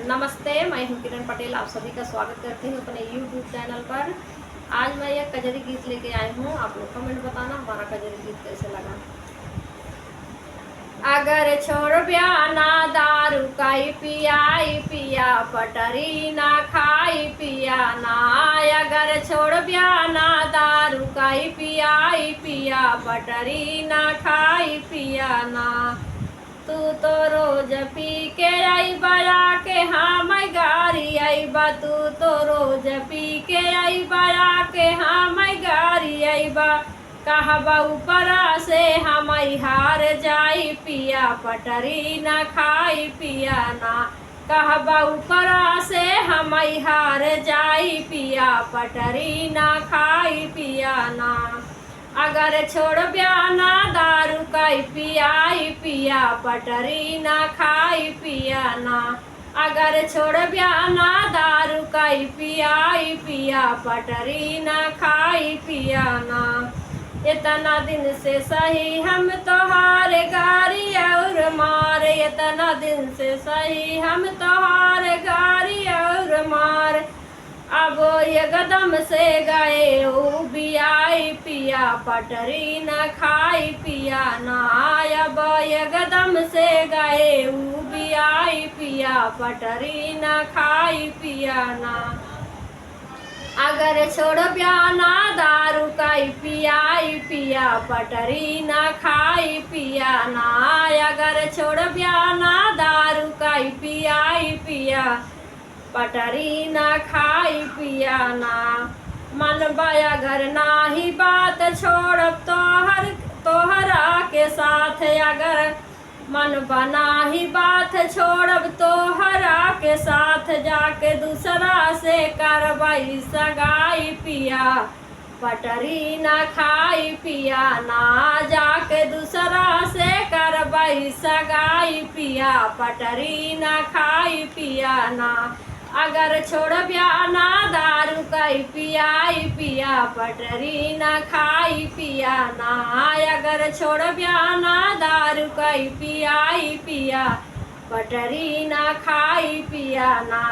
नमस्ते, मैं हूं किरण पटेल। आप सभी का स्वागत करती हूं अपने YouTube चैनल पर। आज मैं एक कजरी गीत लेके आई हूं। आप लोग कमेंट बताना हमारा कजरी गीत कैसे लगा। अगर छोड़ ब्याना दारू काई पियाई पिया, पटरी ना खाई पिया ना। अगर छोड़ ब्याना दारू काई पियाई पिया, पटरी ना खाई पिया ना। तू तो रोज पी के आई बया के हाँ मैं गारी आई बा। तू तो रोज पी के आई बया के हाँ मैं गारी आई बा। कहबा ऊपरा से हम हार जाई पिया, पटरी ना खाई पिया ना। कहबा ऊपरा से हम हार जाई पिया, पटरी ना खाई पिया ना। अगर छोड़ ब्याना दारू काई पियाई पिया, पटरी ना खाई पिया ना। अगर छोड़ ब्याना दारू काई पियाई पिया, पटरी ना खाई पिया ना। इतना दिन से सही हम तोहार गारी और मार, इतना दिन से सही हम तोहार गारी और मार। अब ये कदम से गए ओ बियाई पिया, पटरी न खाई पिया ना। अब ये कदम से गए ओ बियाई पिया, पटरी न खाई पिया ना। अगर छोड़ ब्याना दारू काई पियाई पिया, पटरी न खाई पिया ना। अगर छोड़ ब्याना दारू काई पियाई पिया, पटरी ना खाई पिया ना। मन बया घर नाही बात छोड़ब तोहरा के साथ। अगर मन बना ही बात छोड़ब तोहरा के साथ, जाके दूसरा से करवाई सगाई पिया, पटरी ना खाई पिया ना। जाके दूसरा से करवाई सगाई पिया, पटरी ना खाई पिया ना। अगर छोड़ ब्याना दारू काई पियाई पिया, पटरी ना खाई पिया ना। अगर छोड़ ब्याना दारू काई पियाई पिया, पटरी ना खाई पिया ना।